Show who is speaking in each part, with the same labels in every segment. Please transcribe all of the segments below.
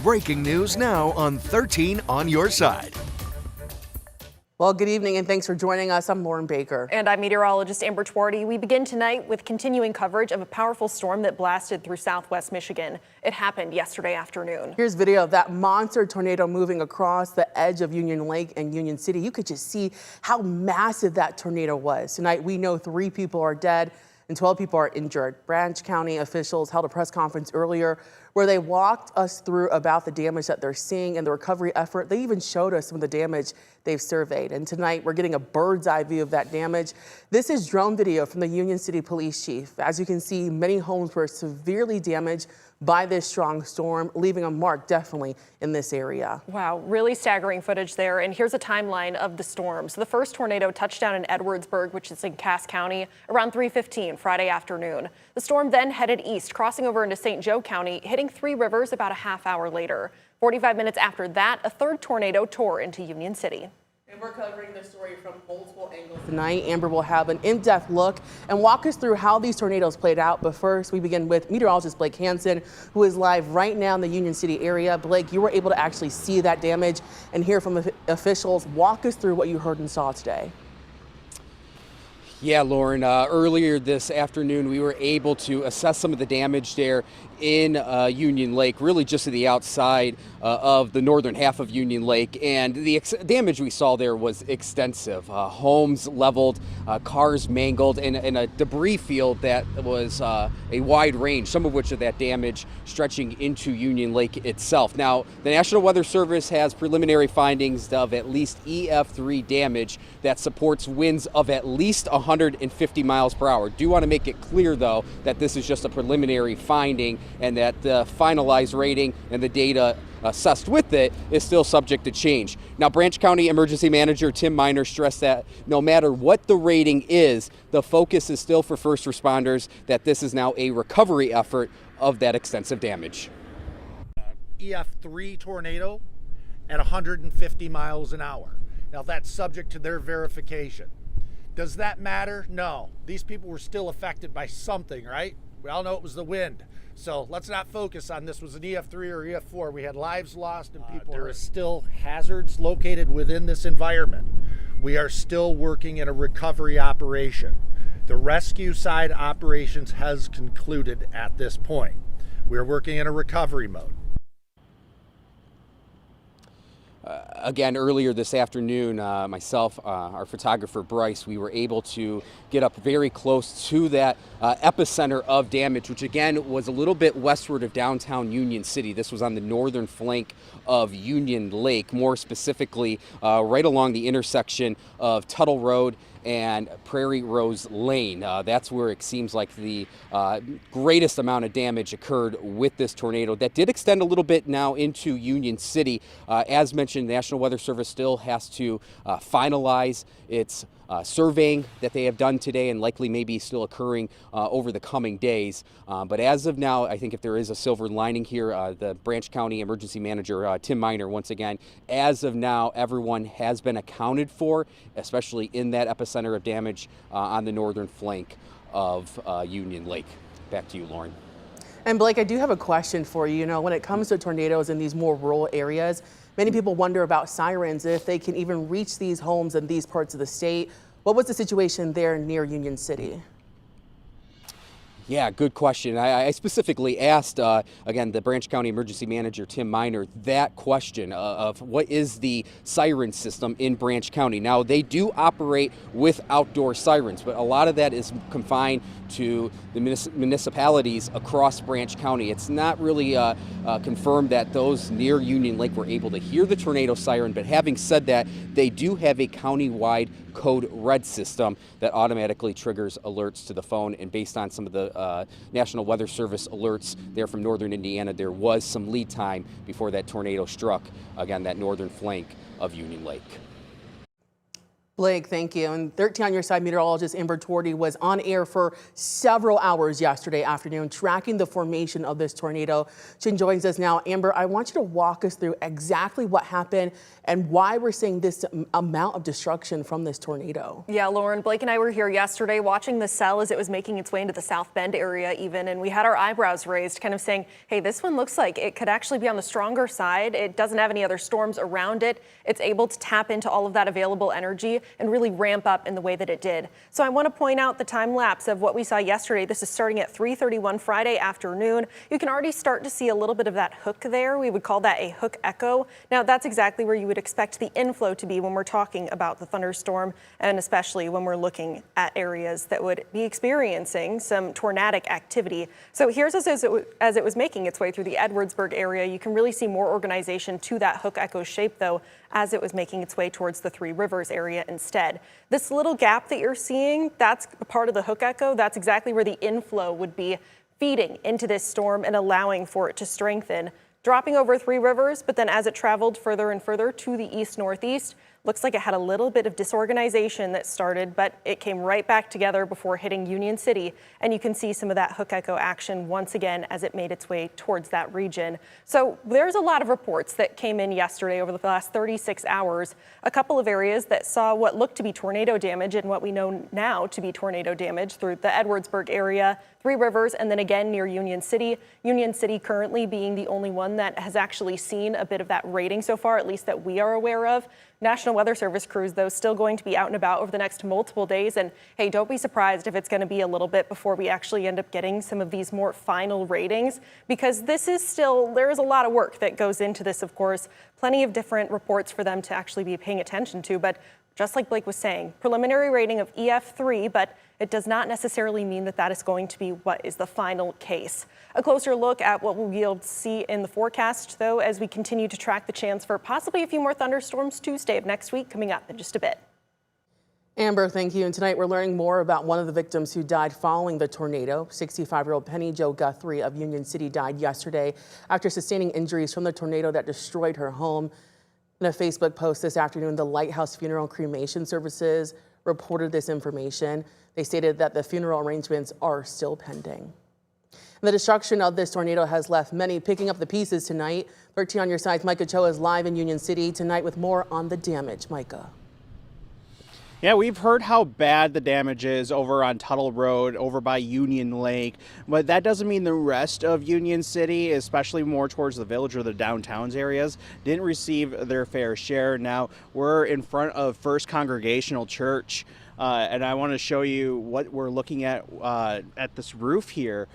Speaker 1: Breaking news now on 13 on your side.
Speaker 2: Well, good evening and thanks for joining us. I'm Lauren Baker.
Speaker 3: And I'm meteorologist Amber Twardy. We begin tonight with continuing coverage of a powerful storm that blasted through southwest Michigan. It happened yesterday afternoon.
Speaker 2: Here's video of that monster tornado moving across the edge of Union Lake and Union City. You could just see how massive that tornado was. Tonight, we know 3 people are dead and 12 people are injured. Branch County officials held a press conference earlier where they walked us through about the damage that they're seeing and the recovery effort. They even showed us some of the damage they've surveyed. And tonight we're getting a bird's eye view of that damage. This is drone video from the Union City Police Chief. As you can see, many homes were severely damaged by this strong storm, leaving a mark definitely in this area.
Speaker 3: Wow, really staggering footage there. And here's a timeline of the storm. So the first tornado touched down in Edwardsburg, which is in Cass County, around 3:15 Friday afternoon. The storm then headed east, crossing over into St. Joe County, hitting 3 Rivers about a half hour later. 45 minutes after that, a third tornado tore into Union City.
Speaker 2: And we're covering the story from multiple angles tonight. Amber will have an in-depth look and walk us through how these tornadoes played out. But first, we begin with meteorologist Blake Hansen, who is live right now in the Union City area. Blake, you were able to actually see that damage and hear from officials. Walk us through what you heard and saw today.
Speaker 4: Yeah, Lauren, earlier this afternoon, we were able to assess some of the damage there in Union Lake, really just to the outside of the northern half of Union Lake. And the damage we saw there was extensive. Homes leveled, cars mangled, and a debris field that was a wide range, some of which of that damage stretching into Union Lake itself. Now, the National Weather Service has preliminary findings of at least EF3 damage that supports winds of at least 150 miles per hour. Do want to make it clear, though, that this is just a preliminary finding and that the finalized rating and the data assessed with it is still subject to change. Now, Branch County Emergency Manager Tim Miner stressed that no matter what the rating is, the focus is still for first responders, that this is now a recovery effort of that extensive damage.
Speaker 5: EF3 tornado at 150 miles an hour. Now, that's subject to their verification. Does that matter? No. These people were still affected by something, right? We all know it was the wind. So let's not focus on this was an EF3 or EF4. We had lives lost and people. There is still hazards located within this environment. We are still working in a recovery operation. The rescue side operations has concluded at this point. We are working in a recovery mode.
Speaker 4: Again, earlier this afternoon, myself, our photographer Bryce, we were able to get up very close to that epicenter of damage, which again was a little bit westward of downtown Union City. This was on the northern flank of Union Lake, more specifically right along the intersection of Tuttle Road and Prairie Rose Lane. That's where it seems like the greatest amount of damage occurred with this tornado that did extend a little bit now into Union City. As mentioned, the National Weather Service still has to finalize its surveying that they have done today and likely maybe still occurring over the coming days. But as of now, I think if there is a silver lining here, the Branch County Emergency Manager, Tim Miner, once again, as of now, everyone has been accounted for, especially in that epicenter of damage on the northern flank of Union Lake. Back to you, Lauren.
Speaker 2: And Blake, I do have a question for you. You know, when it comes to tornadoes in these more rural areas, many people wonder about sirens, if they can even reach these homes in these parts of the state. What was the situation there near Union City?
Speaker 4: Yeah, good question. I specifically asked, again, the Branch County Emergency Manager, Tim Miner, that question of what is the siren system in Branch County. Now, they do operate with outdoor sirens, but a lot of that is confined to the municipalities across Branch County. It's not really confirmed that those near Union Lake were able to hear the tornado siren, but having said that, they do have a county-wide code red system that automatically triggers alerts to the phone, and based on some of the National Weather Service alerts there from northern Indiana, there was some lead time before that tornado struck, again, that northern flank of Union Lake.
Speaker 2: Blake, thank you. And 13 on your side, meteorologist Amber Tordy was on air for several hours yesterday afternoon tracking the formation of this tornado. She joins us now. Amber, I want you to walk us through exactly what happened and why we're seeing this amount of destruction from this tornado.
Speaker 3: Yeah, Lauren, Blake and I were here yesterday watching the cell as it was making its way into the South Bend area even, and we had our eyebrows raised, kind of saying, hey, this one looks like it could actually be on the stronger side. It doesn't have any other storms around it. It's able to tap into all of that available energy and really ramp up in the way that it did. So I want to point out the time lapse of what we saw yesterday. This is starting at 3:31 Friday afternoon. You can already start to see a little bit of that hook there. We would call that a hook echo. Now that's exactly where you would expect the inflow to be when we're talking about the thunderstorm, and especially when we're looking at areas that would be experiencing some tornadic activity. So here's as it was making its way through the Edwardsburg area. You can really see more organization to that hook echo shape though as it was making its way towards the Three Rivers area instead. This little gap that you're seeing, that's a part of the hook echo. That's exactly where the inflow would be feeding into this storm and allowing for it to strengthen, dropping over Three Rivers, but then as it traveled further and further to the east-northeast, looks like it had a little bit of disorganization that started, but it came right back together before hitting Union City. And you can see some of that hook echo action once again as it made its way towards that region. So there's a lot of reports that came in yesterday over the last 36 hours. A couple of areas that saw what looked to be tornado damage and what we know now to be tornado damage through the Edwardsburg area, Three Rivers, and then again near Union City. Union City currently being the only one that has actually seen a bit of that rating so far, at least that we are aware of. National Weather Service crews, though, still going to be out and about over the next multiple days. And hey, don't be surprised if it's going to be a little bit before we actually end up getting some of these more final ratings, because this is still, there is a lot of work that goes into this, of course. Plenty of different reports for them to actually be paying attention to. But just like Blake was saying, preliminary rating of EF3, but it does not necessarily mean that that is going to be what is the final case. A closer look at what we'll be able to see in the forecast, though, as we continue to track the chance for possibly a few more thunderstorms Tuesday of next week coming up in just a bit.
Speaker 2: Amber, thank you. And tonight we're learning more about one of the victims who died following the tornado. 65-year-old Penny Jo Guthrie of Union City died yesterday after sustaining injuries from the tornado that destroyed her home. In a Facebook post this afternoon, the Lighthouse Funeral and Cremation Services reported this information. They stated that the funeral arrangements are still pending. The destruction of this tornado has left many picking up the pieces tonight. 13 on your side, Micah Cho is live in Union City tonight with more on the damage. Micah.
Speaker 6: Yeah, we've heard how bad the damage is over on Tuttle Road, over by Union Lake, but that doesn't mean the rest of Union City, especially more towards the village or the downtowns areas, didn't receive their fair share. Now, we're in front of First Congregational Church, and I want to show you what we're looking at this roof here.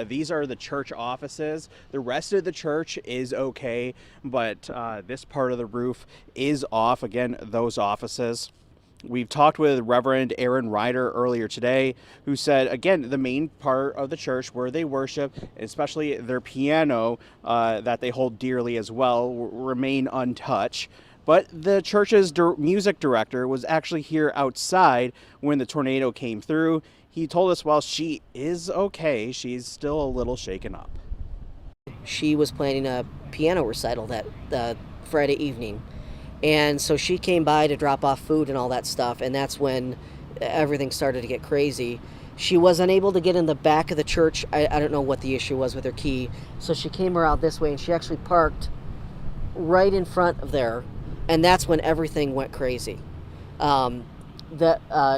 Speaker 6: These are the church offices. The rest of the church is okay, but this part of the roof is off. Again, those offices. We've talked with Reverend Aaron Ryder earlier today, who said, again, the main part of the church where they worship, especially their piano that they hold dearly as well, remain untouched. But the church's music director was actually here outside when the tornado came through. He told us while she is okay, she's still a little shaken up.
Speaker 7: She was planning a piano recital that Friday evening. And so she came by to drop off food and all that stuff, and that's when everything started to get crazy. She was unable to get in the back of the church. I don't know what the issue was with her key. So she came around this way, and she actually parked right in front of there, and that's when everything went crazy.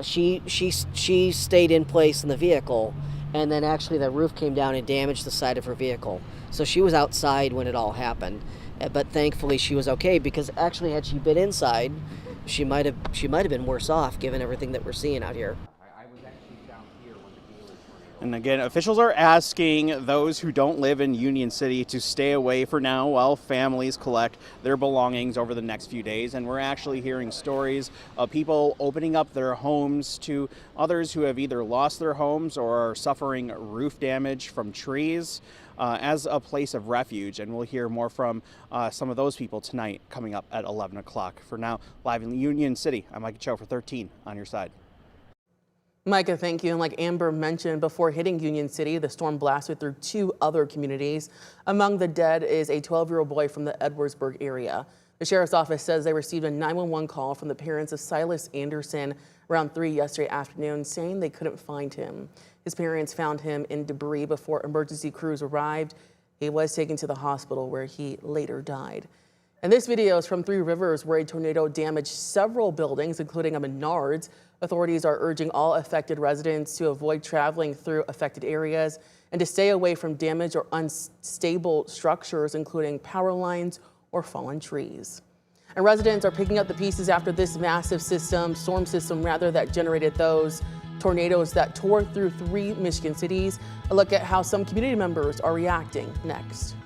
Speaker 7: She stayed in place in the vehicle, and then actually the roof came down and damaged the side of her vehicle. So she was outside when it all happened. But thankfully she was okay, because actually had she been inside, she might have been worse off given everything that we're seeing out here.
Speaker 6: And again, officials are asking those who don't live in Union City to stay away for now while families collect their belongings over the next few days. And we're actually hearing stories of people opening up their homes to others who have either lost their homes or are suffering roof damage from trees as a place of refuge. And we'll hear more from some of those people tonight coming up at 11 o'clock. For now, live in Union City, I'm Micah Cho for 13 on your side.
Speaker 2: Micah, thank you. And like Amber mentioned, before hitting Union City, the storm blasted through 2 other communities. Among the dead is a 12-year-old boy from the Edwardsburg area. The sheriff's office says they received a 911 call from the parents of Silas Anderson around 3 yesterday afternoon saying they couldn't find him. His parents found him in debris before emergency crews arrived. He was taken to the hospital where he later died. And this video is from Three Rivers, where a tornado damaged several buildings, including a Menards. Authorities are urging all affected residents to avoid traveling through affected areas and to stay away from damaged or unstable structures, including power lines or fallen trees. And residents are picking up the pieces after this massive storm system that generated those tornadoes that tore through 3 Michigan cities. A look at how some community members are reacting next.